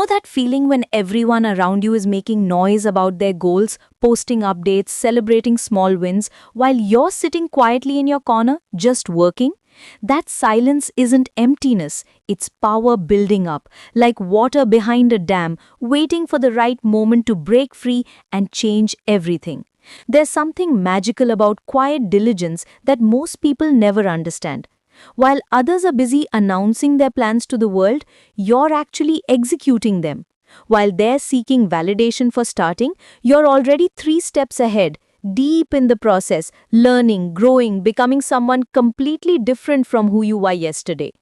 That feeling when everyone around you is making noise about their goals, posting updates, celebrating small wins, while you're sitting quietly in your corner, just working? That silence isn't emptiness, it's power building up, like water behind a dam, waiting for the right moment to break free and change everything. There's something magical about quiet diligence that most people never understand. While others are busy announcing their plans to the world, you're actually executing them. While they're seeking validation for starting, you're already 3 steps ahead, deep in the process, learning, growing, becoming someone completely different from who you were yesterday.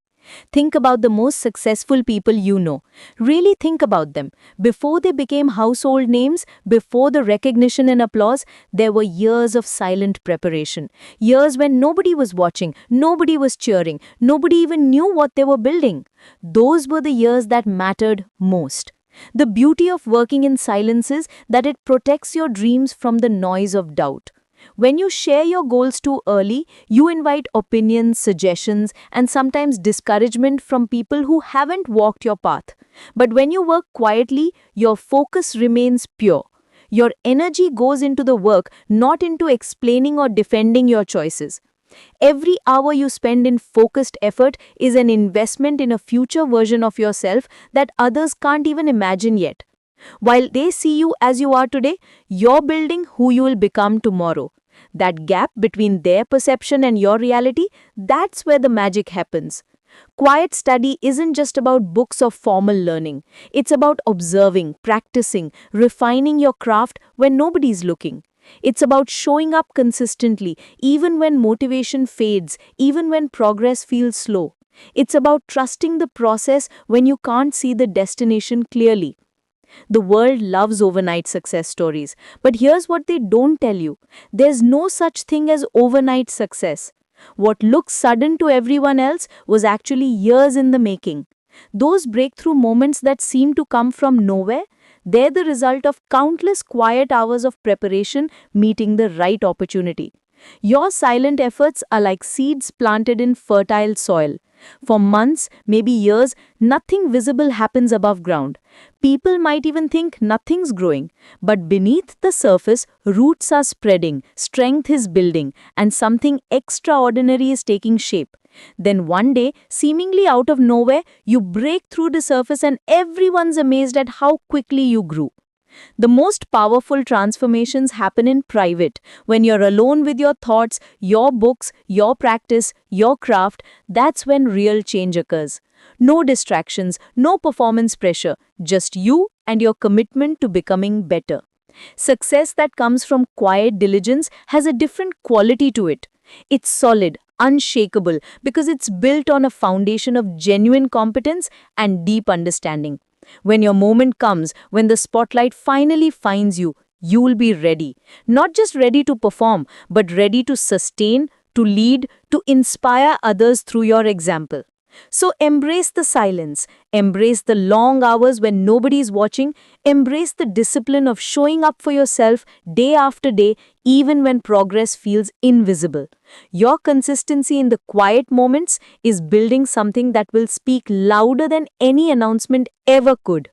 Think about the most successful people you know. Really think about them. Before they became household names, before the recognition and applause, there were years of silent preparation. Years when nobody was watching, nobody was cheering, nobody even knew what they were building. Those were the years that mattered most. The beauty of working in silence is that it protects your dreams from the noise of doubt. When you share your goals too early, you invite opinions, suggestions, and sometimes discouragement from people who haven't walked your path. But when you work quietly, your focus remains pure. Your energy goes into the work, not into explaining or defending your choices. Every hour you spend in focused effort is an investment in a future version of yourself that others can't even imagine yet. While they see you as you are today, you're building who you will become tomorrow. That gap between their perception and your reality, that's where the magic happens. Quiet study isn't just about books or formal learning. It's about observing, practicing, refining your craft when nobody's looking. It's about showing up consistently, even when motivation fades, even when progress feels slow. It's about trusting the process when you can't see the destination clearly. The world loves overnight success stories, but here's what they don't tell you. There's no such thing as overnight success. What looks sudden to everyone else was actually years in the making. Those breakthrough moments that seem to come from nowhere, they're the result of countless quiet hours of preparation meeting the right opportunity. Your silent efforts are like seeds planted in fertile soil. For months, maybe years, nothing visible happens above ground. People might even think nothing's growing, but beneath the surface, roots are spreading, strength is building, and something extraordinary is taking shape. Then one day, seemingly out of nowhere, you break through the surface and everyone's amazed at how quickly you grew. The most powerful transformations happen in private, when you're alone with your thoughts, your books, your practice, your craft. That's when real change occurs. No distractions, no performance pressure, just you and your commitment to becoming better. Success that comes from quiet diligence has a different quality to it. It's solid, unshakable, because it's built on a foundation of genuine competence and deep understanding. When your moment comes, when the spotlight finally finds you, you'll be ready. Not just ready to perform, but ready to sustain, to lead, to inspire others through your example. So embrace the silence, embrace the long hours when nobody's watching, embrace the discipline of showing up for yourself day after day, even when progress feels invisible. Your consistency in the quiet moments is building something that will speak louder than any announcement ever could.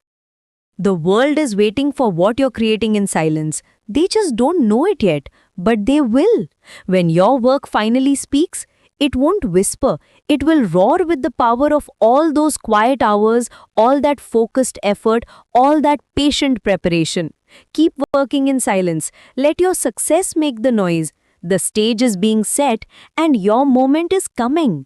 The world is waiting for what you're creating in silence. They just don't know it yet, but they will. When your work finally speaks, it won't whisper. It will roar with the power of all those quiet hours, all that focused effort, all that patient preparation. Keep working in silence. Let your success make the noise. The stage is being set and your moment is coming.